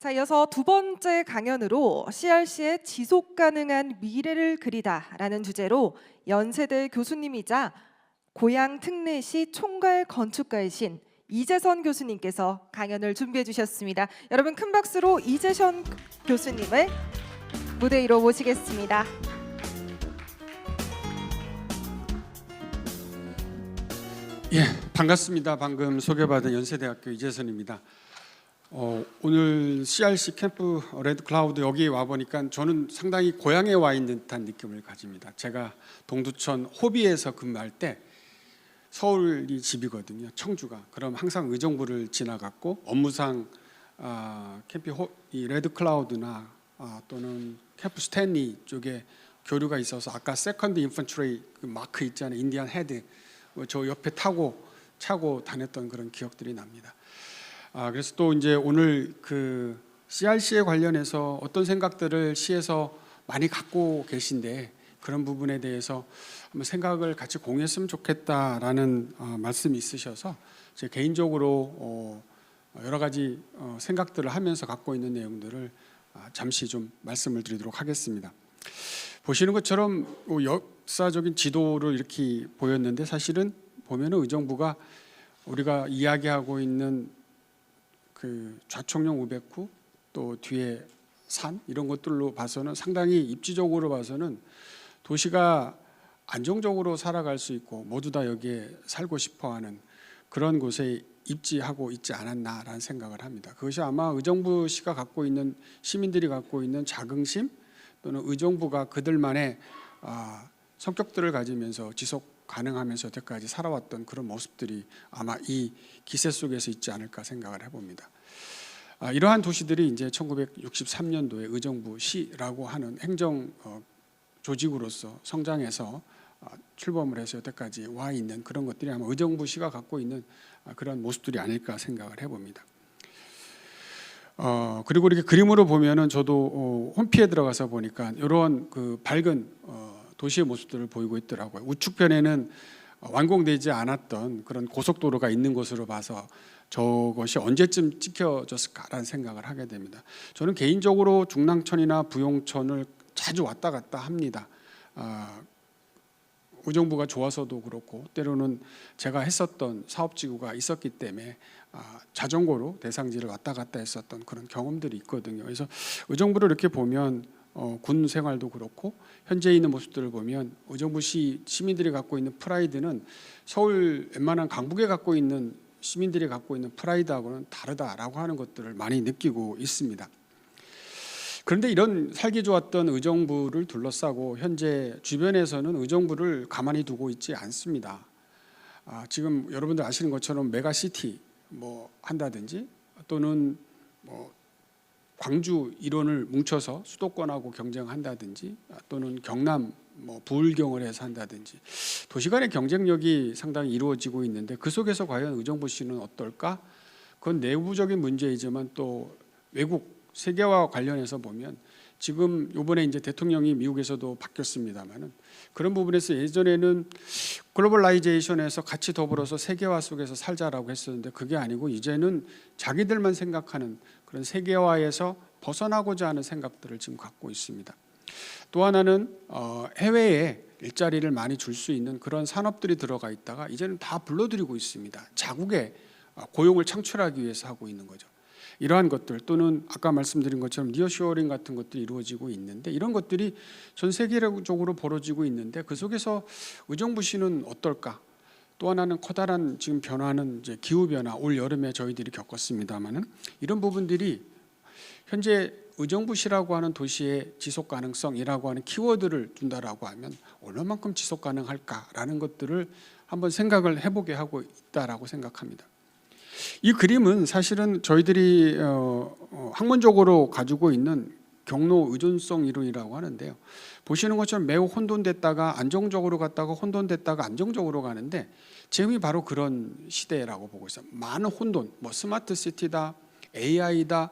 자, 이어서 두 번째 강연으로 CRC의 지속 가능한 미래를 그리다라는 주제로 연세대 교수님이자 고향 특례시 총괄 건축가이신 이재선 교수님께서 강연을 준비해 주셨습니다. 여러분 큰 박수로 이재선 교수님을 무대 위로 모시겠습니다. 예, 반갑습니다. 방금 소개받은 연세대학교 이재선입니다. 오늘 CRC 캠프 레드클라우드 여기 와 보니까 저는 상당히 고향에 와 있는 듯한 느낌을 가집니다. 제가 동두천 호비에서 근무할 때 서울이 집이거든요. 청주가. 그럼 항상 의정부를 지나갔고 업무상 이 레드클라우드나 또는 캠프 스탠리 쪽에 교류가 있어서 아까 세컨드 인펀트리 그 마크 있잖아요. 인디안 헤드 저 옆에 차고 다녔던 그런 기억들이 납니다. 그래서 또 이제 오늘 그 CRC에 관련해서 어떤 생각들을 시에서 많이 갖고 계신데 그런 부분에 대해서 한번 생각을 같이 공유했으면 좋겠다라는 말씀이 있으셔서 제 개인적으로 여러 가지 생각들을 하면서 갖고 있는 내용들을 잠시 좀 말씀을 드리도록 하겠습니다. 보시는 것처럼 역사적인 지도를 이렇게 보였는데 사실은 보면은 의정부가 우리가 이야기하고 있는 그 좌총령 우백후 또 뒤에 산 이런 것들로 봐서는 상당히 입지적으로 봐서는 도시가 안정적으로 살아갈 수 있고 모두 다 여기에 살고 싶어하는 그런 곳에 입지하고 있지 않았나라는 생각을 합니다. 그것이 아마 의정부시가 갖고 있는 시민들이 갖고 있는 자긍심 또는 의정부가 그들만의 성격들을 가지면서 지속 가능하면서 여태까지 살아왔던 그런 모습들이 아마 이 기세 속에서 있지 않을까 생각을 해봅니다. 이러한 도시들이 이제 1963년도에 의정부시라고 하는 행정 조직으로서 성장해서 출범을 해서 여태까지 와 있는 그런 것들이 아마 의정부시가 갖고 있는 그런 모습들이 아닐까 생각을 해봅니다. 그리고 이렇게 그림으로 보면은 저도 홈피에 들어가서 보니까 이런 그 밝은 도시의 모습들을 보이고 있더라고요. 우측편에는 완공되지 않았던 그런 고속도로가 있는 곳으로 봐서 저것이 언제쯤 찍혀졌을까라는 생각을 하게 됩니다. 저는 개인적으로 중랑천이나 부용천을 자주 왔다 갔다 합니다. 의정부가 좋아서도 그렇고 때로는 제가 했었던 사업지구가 있었기 때문에 자전거로 대상지를 왔다 갔다 했었던 그런 경험들이 있거든요. 그래서 의정부를 이렇게 보면 군 생활도 그렇고 현재 있는 모습들을 보면 의정부시 시민들이 갖고 있는 프라이드는 서울 웬만한 강북에 갖고 있는 시민들이 갖고 있는 프라이드하고는 다르다라고 하는 것들을 많이 느끼고 있습니다. 그런데 이런 살기 좋았던 의정부를 둘러싸고 현재 주변에서는 의정부를 가만히 두고 있지 않습니다. 지금 여러분들 아시는 것처럼 메가시티 뭐 한다든지 또는 뭐 광주 일원을 뭉쳐서 수도권하고 경쟁한다든지 또는 경남 뭐 부울경을 해서 한다든지 도시 간의 경쟁력이 상당히 이루어지고 있는데 그 속에서 과연 의정부시는 어떨까? 그건 내부적인 문제이지만 또 외국 세계와 관련해서 보면 지금 이번에 이제 대통령이 미국에서도 바뀌었습니다만은 그런 부분에서 예전에는 글로벌라이제이션에서 같이 더불어서 세계화 속에서 살자라고 했었는데 그게 아니고 이제는 자기들만 생각하는 그런 세계화에서 벗어나고자 하는 생각들을 지금 갖고 있습니다. 또 하나는 해외에 일자리를 많이 줄 수 있는 그런 산업들이 들어가 있다가 이제는 다 불러들이고 있습니다. 자국의 고용을 창출하기 위해서 하고 있는 거죠. 이러한 것들 또는 아까 말씀드린 것처럼 니어쇼어링 같은 것들이 이루어지고 있는데 이런 것들이 전 세계적으로 벌어지고 있는데 그 속에서 의정부시는 어떨까? 또 하나는 커다란 지금 변화는 이제 기후 변화 올 여름에 저희들이 겪었습니다만은 이런 부분들이 현재 의정부시라고 하는 도시의 지속 가능성이라고 하는 키워드를 둔다라고 하면 얼마만큼 지속 가능할까라는 것들을 한번 생각을 해보게 하고 있다라고 생각합니다. 이 그림은 사실은 저희들이 학문적으로 가지고 있는 경로 의존성 이론이라고 하는데요. 보시는 것처럼 매우 혼돈됐다가 안정적으로 갔다가 혼돈됐다가 안정적으로 가는데 지금이 바로 그런 시대라고 보고 있어요. 많은 혼돈, 뭐 스마트 시티다, AI다,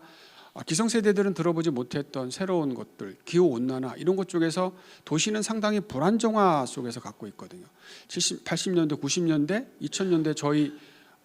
기성세대들은 들어보지 못했던 새로운 것들, 기후온난화 이런 것 쪽에서 도시는 상당히 불안정화 속에서 갖고 있거든요. 70, 80년대, 90년대, 2000년대 저희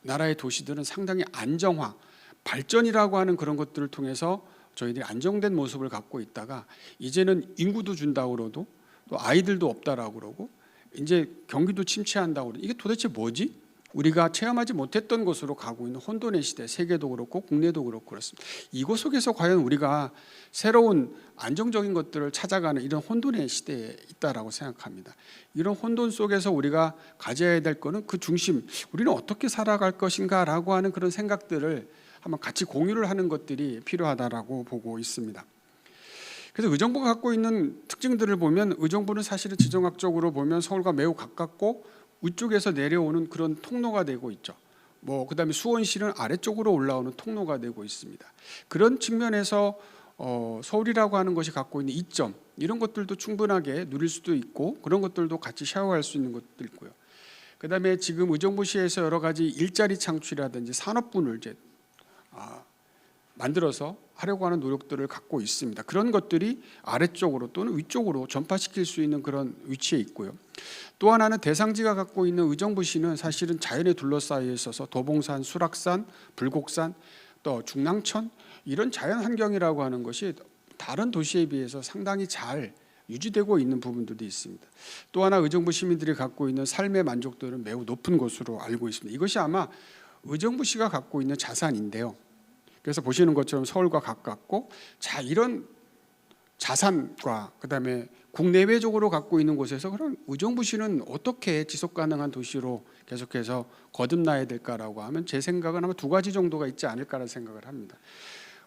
나라의 도시들은 상당히 안정화, 발전이라고 하는 그런 것들을 통해서 저희들이 안정된 모습을 갖고 있다가 이제는 인구도 준다고 그러도 또 아이들도 없다라고 그러고 이제 경기도 침체한다고 그러고 이게 도대체 뭐지? 우리가 체험하지 못했던 곳으로 가고 있는 혼돈의 시대, 세계도 그렇고 국내도 그렇습니다. 이곳 속에서 과연 우리가 새로운 안정적인 것들을 찾아가는 이런 혼돈의 시대에 있다라고 생각합니다. 이런 혼돈 속에서 우리가 가져야 될 거는 그 중심, 우리는 어떻게 살아갈 것인가라고 하는 그런 생각들을 한번 같이 공유를 하는 것들이 필요하다라고 보고 있습니다. 그래서 의정부가 갖고 있는 특징들을 보면 의정부는 사실은 지정학적으로 보면 서울과 매우 가깝고 위쪽에서 내려오는 그런 통로가 되고 있죠. 그다음에 수원시는 아래쪽으로 올라오는 통로가 되고 있습니다. 그런 측면에서 서울이라고 하는 것이 갖고 있는 이점 이런 것들도 충분하게 누릴 수도 있고 그런 것들도 같이 샤워할 수 있는 것도 있고요. 그다음에 지금 의정부시에서 여러 가지 일자리 창출이라든지 산업분을 이제 만들어서 하려고 하는 노력들을 갖고 있습니다. 그런 것들이 아래쪽으로 또는 위쪽으로 전파시킬 수 있는 그런 위치에 있고요. 또 하나는 대상지가 갖고 있는 의정부시는 사실은 자연에 둘러싸여 있어서 도봉산, 수락산, 불곡산, 또 중랑천 이런 자연 환경이라고 하는 것이 다른 도시에 비해서 상당히 잘 유지되고 있는 부분들도 있습니다. 또 하나 의정부 시민들이 갖고 있는 삶의 만족도는 매우 높은 것으로 알고 있습니다. 이것이 아마 의정부시가 갖고 있는 자산인데요. 그래서 보시는 것처럼 서울과 가깝고 이런 자산과 그다음에 국내외적으로 갖고 있는 곳에서 그럼 의정부시는 어떻게 지속 가능한 도시로 계속해서 거듭나야 될까라고 하면 제 생각은 아마 두 가지 정도가 있지 않을까라는 생각을 합니다.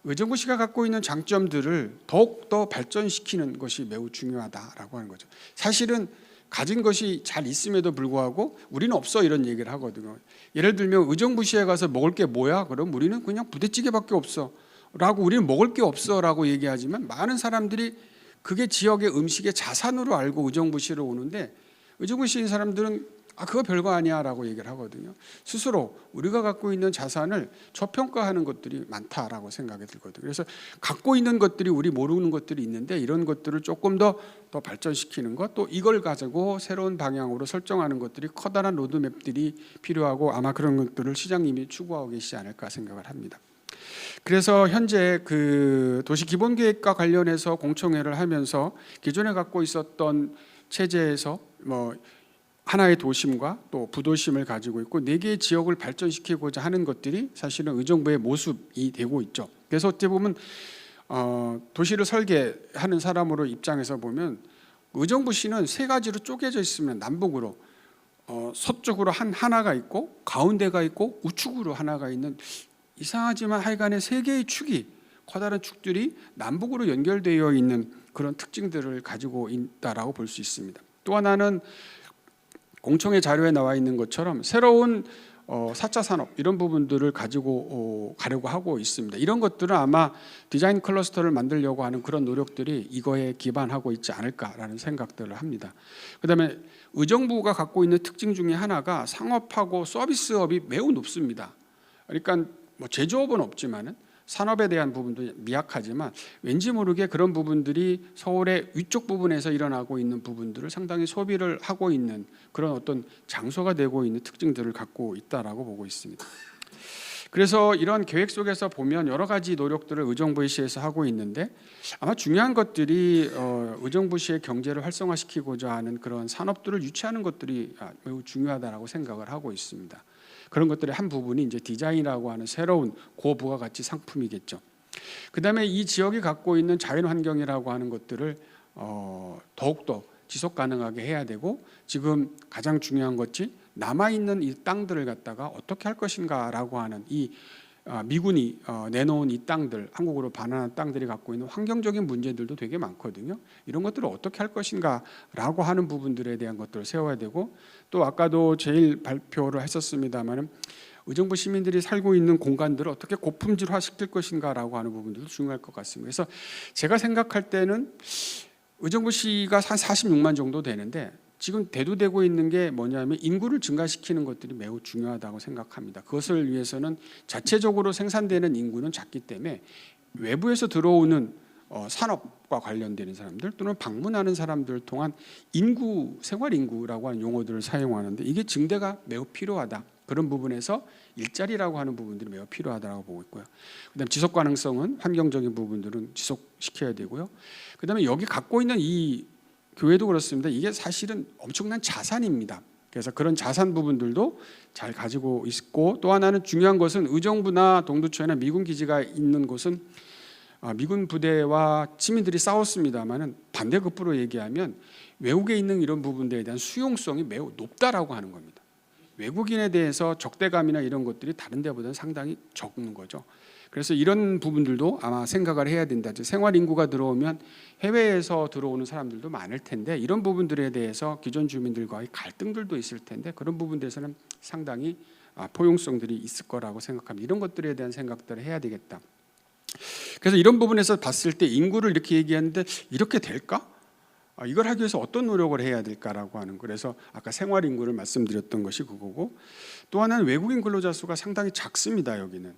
의정부시가 갖고 있는 장점들을 더욱더 발전시키는 것이 매우 중요하다라고 하는 거죠. 사실은 가진 것이 잘 있음에도 불구하고 우리는 없어 이런 얘기를 하거든요. 예를 들면 의정부시에 가서 먹을 게 뭐야? 그럼 우리는 그냥 부대찌개밖에 없어 라고 우리는 먹을 게 없어 라고 얘기하지만 많은 사람들이 그게 지역의 음식의 자산으로 알고 의정부시로 오는데 의정부시인 사람들은 그거 별거 아니야 라고 얘기를 하거든요. 스스로 우리가 갖고 있는 자산을 저평가하는 것들이 많다라고 생각이 들거든요. 그래서 갖고 있는 것들이 우리 모르는 것들이 있는데 이런 것들을 조금 더 발전시키는 것, 또 이걸 가지고 새로운 방향으로 설정하는 것들이 커다란 로드맵들이 필요하고 아마 그런 것들을 시장님이 추구하고 계시지 않을까 생각을 합니다. 그래서 현재 그 도시기본계획과 관련해서 공청회를 하면서 기존에 갖고 있었던 체제에서 하나의 도심과 또 부도심을 가지고 있고 4개의 지역을 발전시키고자 하는 것들이 사실은 의정부의 모습이 되고 있죠. 그래서 어떻게 보면 도시를 설계하는 사람으로 입장에서 보면 의정부시는 3가지로 쪼개져 있으면 남북으로 서쪽으로 하나가 있고 가운데가 있고 우측으로 하나가 있는 이상하지만 하여간에 3개의 축이 커다란 축들이 남북으로 연결되어 있는 그런 특징들을 가지고 있다라고 볼 수 있습니다. 또 하나는 공청회 자료에 나와 있는 것처럼 새로운 4차 산업 이런 부분들을 가지고 가려고 하고 있습니다. 이런 것들은 아마 디자인 클러스터를 만들려고 하는 그런 노력들이 이거에 기반하고 있지 않을까라는 생각들을 합니다. 그다음에 의정부가 갖고 있는 특징 중에 하나가 상업하고 서비스업이 매우 높습니다. 그러니까 제조업은 없지만은 산업에 대한 부분도 미약하지만 왠지 모르게 그런 부분들이 서울의 위쪽 부분에서 일어나고 있는 부분들을 상당히 소비를 하고 있는 그런 어떤 장소가 되고 있는 특징들을 갖고 있다라고 보고 있습니다. 그래서 이런 계획 속에서 보면 여러 가지 노력들을 의정부시에서 하고 있는데 아마 중요한 것들이 의정부시의 경제를 활성화시키고자 하는 그런 산업들을 유치하는 것들이 매우 중요하다라고 생각을 하고 있습니다. 그런 것들의 한 부분이 이제 디자인이라고 하는 새로운 고부가가치 상품이겠죠. 그다음에 이 지역이 갖고 있는 자연 환경이라고 하는 것들을 더욱더 지속 가능하게 해야 되고 지금 가장 중요한 것이 남아 있는 이 땅들을 갖다가 어떻게 할 것인가라고 하는 이 미군이 내놓은 이 땅들, 한국으로 반환한 땅들이 갖고 있는 환경적인 문제들도 되게 많거든요. 이런 것들을 어떻게 할 것인가라고 하는 부분들에 대한 것들을 세워야 되고 또 아까도 제일 발표를 했었습니다마는 의정부 시민들이 살고 있는 공간들을 어떻게 고품질화 시킬 것인가라고 하는 부분들도 중요할 것 같습니다. 그래서 제가 생각할 때는 의정부시가 한 46만 정도 되는데 지금 대두되고 있는 게 뭐냐면 인구를 증가시키는 것들이 매우 중요하다고 생각합니다. 그것을 위해서는 자체적으로 생산되는 인구는 작기 때문에 외부에서 들어오는 산업과 관련되는 사람들 또는 방문하는 사람들을 통한 인구, 생활 인구라고 하는 용어들을 사용하는데 이게 증대가 매우 필요하다. 그런 부분에서 일자리라고 하는 부분들이 매우 필요하다고 보고 있고요. 그다음에 지속 가능성은 환경적인 부분들은 지속시켜야 되고요. 그다음에 여기 갖고 있는 이 교회도 그렇습니다. 이게 사실은 엄청난 자산입니다. 그래서 그런 자산 부분들도 잘 가지고 있고, 또 하나는 중요한 것은 의정부나 동두천이나 미군 기지가 있는 곳은 미군 부대와 시민들이 싸웠습니다만은 반대급부로 얘기하면 외국에 있는 이런 부분들에 대한 수용성이 매우 높다라고 하는 겁니다. 외국인에 대해서 적대감이나 이런 것들이 다른 데보다는 상당히 적는 거죠. 그래서 이런 부분들도 아마 생각을 해야 된다. 생활 인구가 들어오면 해외에서 들어오는 사람들도 많을 텐데 이런 부분들에 대해서 기존 주민들과의 갈등들도 있을 텐데 그런 부분들에서는 상당히 포용성들이 있을 거라고 생각합니다. 이런 것들에 대한 생각들을 해야 되겠다. 그래서 이런 부분에서 봤을 때 인구를 이렇게 얘기하는데 이렇게 될까? 이걸 하기 위해서 어떤 노력을 해야 될까라고 하는, 그래서 아까 생활 인구를 말씀드렸던 것이 그거고, 또 하나는 외국인 근로자 수가 상당히 작습니다. 여기는.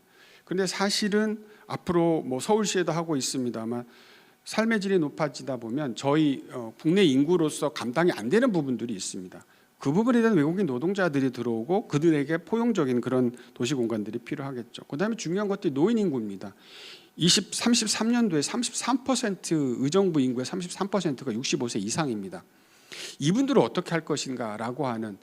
근데 사실은 앞으로 뭐 서울시에도 하고 있습니다만 삶의 질이 높아지다 보면 저희 국내 인구로서 감당이 안 되는 부분들이 있습니다. 그 부분에 대한 외국인 노동자들이 들어오고 그들에게 포용적인 그런 도시 공간들이 필요하겠죠. 그다음에 중요한 것들이 노인 인구입니다. 33년도에 33% 의정부 인구의 33%가 65세 이상입니다. 이분들을 어떻게 할 것인가라고 하는,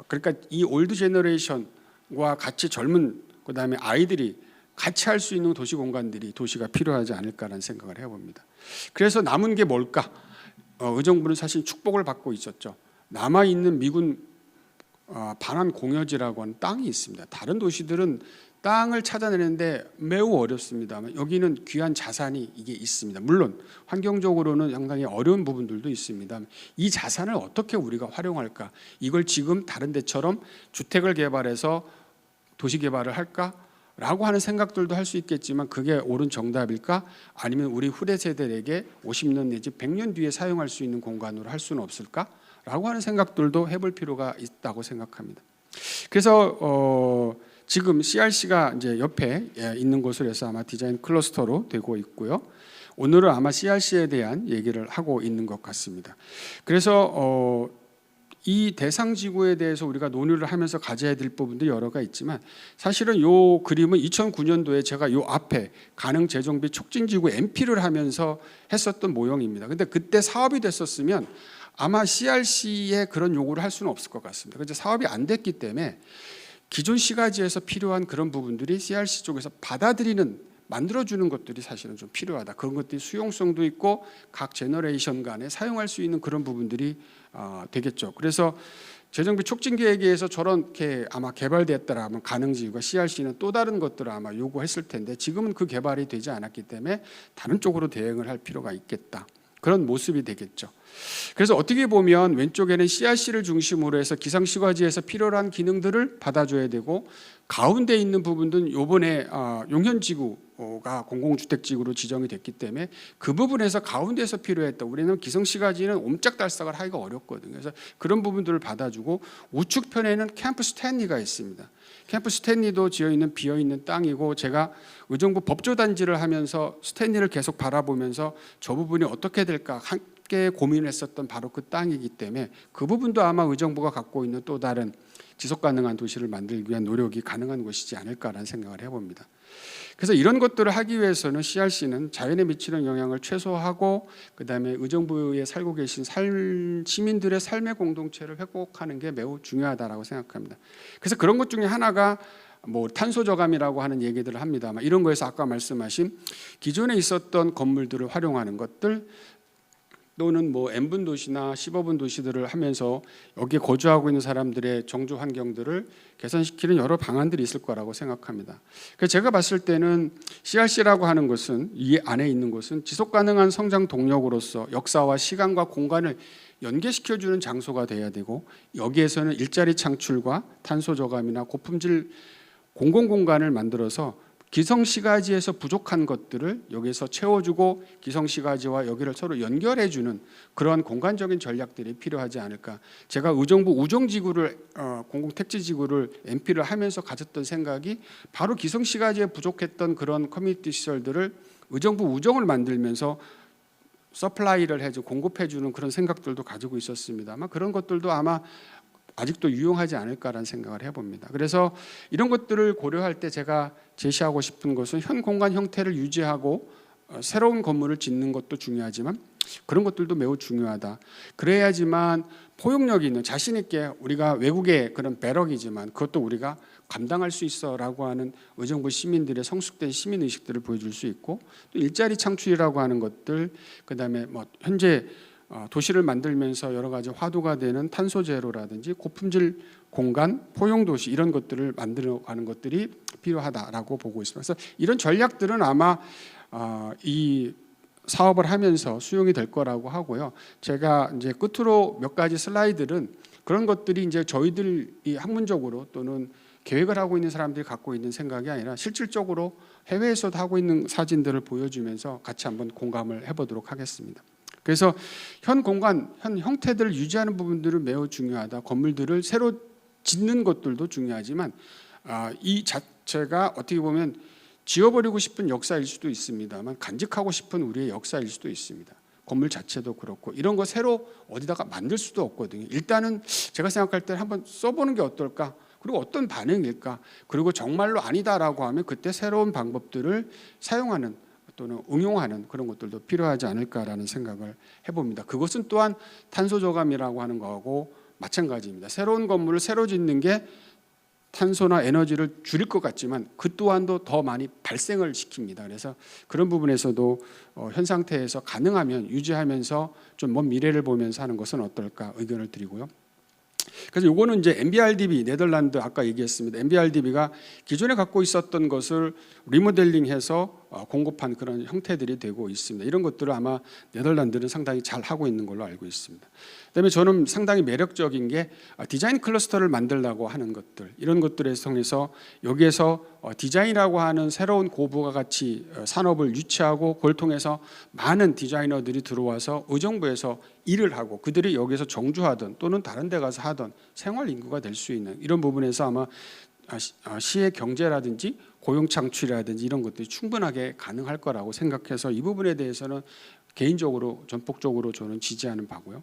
그러니까 이 올드 제너레이션과 같이 젊은 그다음에 아이들이 같이 할 수 있는 도시 공간들이 도시가 필요하지 않을까라는 생각을 해봅니다. 그래서 남은 게 뭘까? 의정부는 사실 축복을 받고 있었죠. 남아 있는 미군 반환 공여지라고 하는 땅이 있습니다. 다른 도시들은 땅을 찾아내는데 매우 어렵습니다만 여기는 귀한 자산이 이게 있습니다. 물론 환경적으로는 상당히 어려운 부분들도 있습니다. 이 자산을 어떻게 우리가 활용할까? 이걸 지금 다른 데처럼 주택을 개발해서 도시 개발을 할까? 라고 하는 생각들도 할 수 있겠지만 그게 옳은 정답일까? 아니면 우리 후대 세대에게 50년 내지 100년 뒤에 사용할 수 있는 공간으로 할 수는 없을까? 라고 하는 생각들도 해볼 필요가 있다고 생각합니다. 그래서 지금 CRC가 이제 옆에 있는 곳으로 해서 아마 디자인 클러스터로 되고 있고요. 오늘은 아마 CRC에 대한 얘기를 하고 있는 것 같습니다. 그래서 이 대상 지구에 대해서 우리가 논의를 하면서 가져야 될 부분도 여러가 있지만 사실은 이 그림은 2009년도에 제가 이 앞에 가능 재정비 촉진 지구 MP를 하면서 했었던 모형입니다. 근데 그때 사업이 됐었으면 아마 CRC에 그런 요구를 할 수는 없을 것 같습니다. 그런데 사업이 안 됐기 때문에 기존 시가지에서 필요한 그런 부분들이 CRC 쪽에서 만들어주는 것들이 사실은 좀 필요하다. 그런 것들이 수용성도 있고 각 제너레이션 간에 사용할 수 있는 그런 부분들이 되겠죠. 그래서 재정비 촉진 계획에서 저렇게 아마 개발됐더라면 가능지구가 CRC는 또 다른 것들을 아마 요구했을 텐데 지금은 그 개발이 되지 않았기 때문에 다른 쪽으로 대응을 할 필요가 있겠다. 그런 모습이 되겠죠. 그래서 어떻게 보면 왼쪽에는 CRC를 중심으로 해서 기상시가지에서 필요한 기능들을 받아줘야 되고 가운데 있는 부분은 이번에 용현지구가 공공주택지구로 지정이 됐기 때문에 그 부분에서 가운데에서 필요했다. 우리는 기성시가지는 옴짝달싹을 하기가 어렵거든요. 그래서 그런 부분들을 받아주고 우측편에는 캠프 스탠리가 있습니다. 캠프 스탠리도 지어있는 비어있는 땅이고 제가 의정부 법조단지를 하면서 스탠리를 계속 바라보면서 저 부분이 어떻게 될까 함께 고민을 했었던 바로 그 땅이기 때문에 그 부분도 아마 의정부가 갖고 있는 또 다른 지속가능한 도시를 만들기 위한 노력이 가능한 것이지 않을까라는 생각을 해봅니다. 그래서 이런 것들을 하기 위해서는 CRC는 자연에 미치는 영향을 최소화하고 그다음에 의정부에 살고 계신 시민들의 삶의 공동체를 회복하는 게 매우 중요하다라고 생각합니다. 그래서 그런 것 중에 하나가 뭐 탄소 저감이라고 하는 얘기들을 합니다만 이런 거에서 아까 말씀하신 기존에 있었던 건물들을 활용하는 것들 또는 뭐 N분 도시나 15분 도시들을 하면서 여기에 거주하고 있는 사람들의 정주 환경들을 개선시키는 여러 방안들이 있을 거라고 생각합니다. 그래서 제가 봤을 때는 CRC라고 하는 것은 이 안에 있는 것은 지속가능한 성장 동력으로서 역사와 시간과 공간을 연계시켜주는 장소가 돼야 되고 여기에서는 일자리 창출과 탄소 저감이나 고품질 공공공간을 만들어서 기성시가지에서 부족한 것들을 여기서 채워주고 기성시가지와 여기를 서로 연결해주는 그런 공간적인 전략들이 필요하지 않을까. 제가 의정부 우정지구를 공공택지지구를 MP를 하면서 가졌던 생각이 바로 기성시가지에 부족했던 그런 커뮤니티 시설들을 의정부 우정을 만들면서 서플라이를 해주고 공급해주는 그런 생각들도 가지고 있었습니다만 그런 것들도 아마 아직도 유용하지 않을까라는 생각을 해봅니다. 그래서 이런 것들을 고려할 때 제가 제시하고 싶은 것은 현 공간 형태를 유지하고 새로운 건물을 짓는 것도 중요하지만 그런 것들도 매우 중요하다. 그래야지만 포용력이 있는 자신 있게 우리가 외국의 그런 배럭이지만 그것도 우리가 감당할 수 있어라고 하는 의정부 시민들의 성숙된 시민 의식들을 보여줄 수 있고 또 일자리 창출이라고 하는 것들 그다음에 뭐 현재 도시를 만들면서 여러 가지 화두가 되는 탄소 제로라든지 고품질 공간, 포용 도시 이런 것들을 만들어가는 것들이 필요하다라고 보고 있습니다. 그래서 이런 전략들은 아마 이 사업을 하면서 수용이 될 거라고 하고요. 제가 이제 끝으로 몇 가지 슬라이드는 그런 것들이 이제 저희들이 학문적으로 또는 계획을 하고 있는 사람들이 갖고 있는 생각이 아니라 실질적으로 해외에서도 하고 있는 사진들을 보여주면서 같이 한번 공감을 해보도록 하겠습니다. 그래서 현 공간, 현 형태들을 유지하는 부분들은 매우 중요하다. 건물들을 새로 짓는 것들도 중요하지만 이 자체가 어떻게 보면 지워버리고 싶은 역사일 수도 있습니다만 간직하고 싶은 우리의 역사일 수도 있습니다. 건물 자체도 그렇고 이런 거 새로 어디다가 만들 수도 없거든요. 일단은 제가 생각할 때 한번 써보는 게 어떨까? 그리고 어떤 반응일까? 그리고 정말로 아니다라고 하면 그때 새로운 방법들을 사용하는 또는 응용하는 그런 것들도 필요하지 않을까라는 생각을 해봅니다. 그것은 또한 탄소 저감이라고 하는 거하고 마찬가지입니다. 새로운 건물을 새로 짓는 게 탄소나 에너지를 줄일 것 같지만 그 또한도 더 많이 발생을 시킵니다. 그래서 그런 부분에서도 현 상태에서 가능하면 유지하면서 좀 먼 미래를 보면서 하는 것은 어떨까 의견을 드리고요. 그래서 요거는 이제 MBRDB 네덜란드 아까 얘기했습니다. MBRDB가 기존에 갖고 있었던 것을 리모델링해서 공급한 그런 형태들이 되고 있습니다. 이런 것들을 아마 네덜란드는 상당히 잘 하고 있는 걸로 알고 있습니다. 그다음에 저는 상당히 매력적인 게 디자인 클러스터를 만들려고 하는 것들 이런 것들을 통해서 여기에서 디자인이라고 하는 새로운 고부가 가치 산업을 유치하고 그걸 통해서 많은 디자이너들이 들어와서 의정부에서 일을 하고 그들이 여기서 정주하든 또는 다른 데 가서 하든 생활 인구가 될 수 있는 이런 부분에서 아마 시의 경제라든지 고용 창출이라든지 이런 것들이 충분하게 가능할 거라고 생각해서 이 부분에 대해서는 개인적으로 전폭적으로 저는 지지하는 바고요.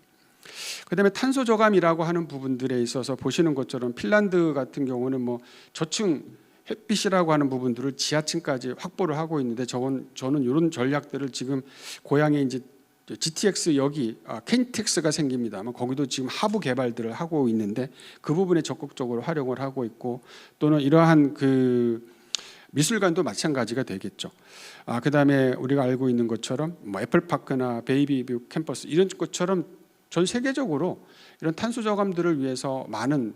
그다음에 탄소 저감이라고 하는 부분들에 있어서 보시는 것처럼 핀란드 같은 경우는 뭐 저층 햇빛이라고 하는 부분들을 지하층까지 확보를 하고 있는데 저는 이런 전략들을 지금 고향에 이제 GTX 여기 KTX가 생깁니다만 거기도 지금 하부 개발들을 하고 있는데 그 부분에 적극적으로 활용을 하고 있고 또는 이러한 그 미술관도 마찬가지가 되겠죠. 그다음에 우리가 알고 있는 것처럼 뭐 애플파크나 베이비뷰 캠퍼스 이런 것처럼 전 세계적으로 이런 탄소 저감들을 위해서 많은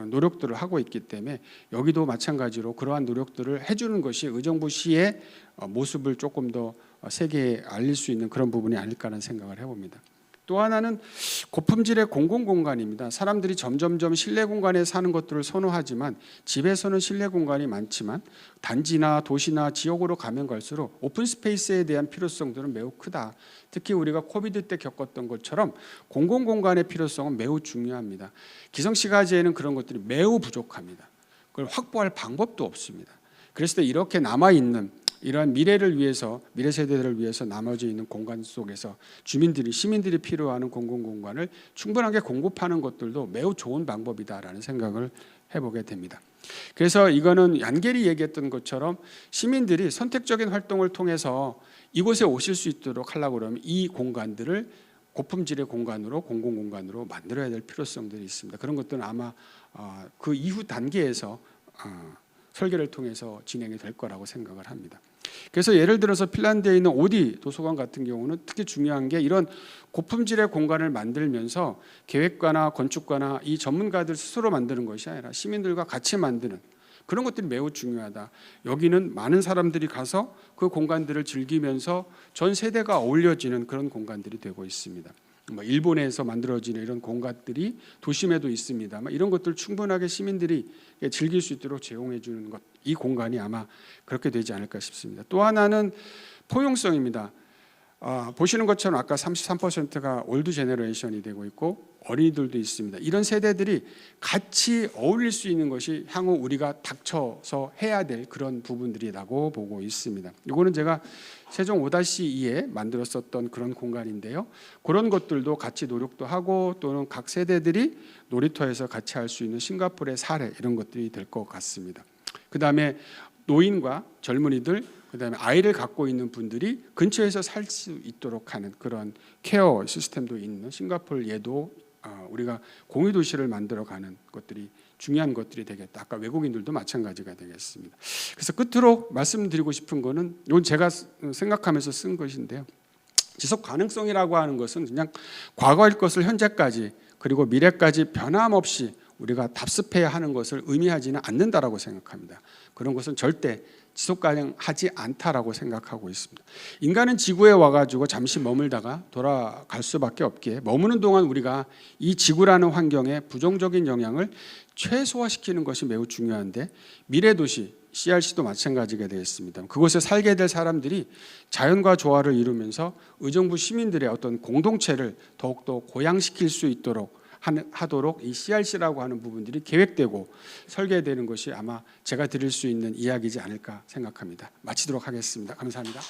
노력들을 하고 있기 때문에 여기도 마찬가지로 그러한 노력들을 해주는 것이 의정부시의 모습을 조금 더 세계에 알릴 수 있는 그런 부분이 아닐까라는 생각을 해봅니다. 또 하나는 고품질의 공공공간입니다. 사람들이 점점점 실내 공간에 사는 것들을 선호하지만 집에서는 실내 공간이 많지만 단지나 도시나 지역으로 가면 갈수록 오픈 스페이스에 대한 필요성들은 매우 크다. 특히 우리가 코비드 때 겪었던 것처럼 공공공간의 필요성은 매우 중요합니다. 기성시가지에는 그런 것들이 매우 부족합니다. 그걸 확보할 방법도 없습니다. 그랬을 때 이렇게 남아있는 이러한 미래를 위해서 미래 세대들을 위해서 나머져 있는 공간 속에서 시민들이 필요하는 공공공간을 충분하게 공급하는 것들도 매우 좋은 방법이다라는 생각을 해보게 됩니다. 그래서 이거는 얀겔이 얘기했던 것처럼 시민들이 선택적인 활동을 통해서 이곳에 오실 수 있도록 하려고 그러면 이 공간들을 고품질의 공간으로 공공공간으로 만들어야 될 필요성들이 있습니다. 그런 것들은 아마 그 이후 단계에서 설계를 통해서 진행이 될 거라고 생각을 합니다. 그래서 예를 들어서 핀란드에 있는 오디 도서관 같은 경우는 특히 중요한 게 이런 고품질의 공간을 만들면서 계획가나 건축가나 이 전문가들 스스로 만드는 것이 아니라 시민들과 같이 만드는 그런 것들이 매우 중요하다. 여기는 많은 사람들이 가서 그 공간들을 즐기면서 전 세대가 어울려지는 그런 공간들이 되고 있습니다. 일본에서 만들어지는 이런 공간들이 도심에도 있습니다. 이런 것들 충분하게 시민들이 즐길 수 있도록 제공해 주는 것, 이 공간이 아마 그렇게 되지 않을까 싶습니다. 또 하나는 포용성입니다. 보시는 것처럼 아까 33%가 올드 제너레이션이 되고 있고 어린이들도 있습니다. 이런 세대들이 같이 어울릴 수 있는 것이 향후 우리가 닥쳐서 해야 될 그런 부분들이라고 보고 있습니다. 이거는 제가 세종 5-2에 만들었었던 그런 공간인데요. 그런 것들도 같이 노력도 하고 또는 각 세대들이 놀이터에서 같이 할 수 있는 싱가포르의 사례 이런 것들이 될 것 같습니다. 그다음에 노인과 젊은이들 그다음에 아이를 갖고 있는 분들이 근처에서 살 수 있도록 하는 그런 케어 시스템도 있는 싱가포르 예도 우리가 공유 도시를 만들어가는 것들이 중요한 것들이 되겠다. 아까 외국인들도 마찬가지가 되겠습니다. 그래서 끝으로 말씀드리고 싶은 거는 이건 제가 생각하면서 쓴 것인데요. 지속 가능성이라고 하는 것은 그냥 과거의 것을 현재까지 그리고 미래까지 변함없이 우리가 답습해야 하는 것을 의미하지는 않는다라고 생각합니다. 그런 것은 절대 지속 가능하지 않다라고 생각하고 있습니다. 인간은 지구에 와가지고 잠시 머물다가 돌아갈 수밖에 없기에 머무는 동안 우리가 이 지구라는 환경에 부정적인 영향을 최소화시키는 것이 매우 중요한데 미래 도시 CRC도 마찬가지가 되겠습니다. 그곳에 살게 될 사람들이 자연과 조화를 이루면서 의정부 시민들의 어떤 공동체를 더욱더 고양시킬 수 있도록 하도록 이 CRC라고 하는 부분들이 계획되고 설계되는 것이 아마 제가 드릴 수 있는 이야기이지 않을까 생각합니다. 마치도록 하겠습니다. 감사합니다.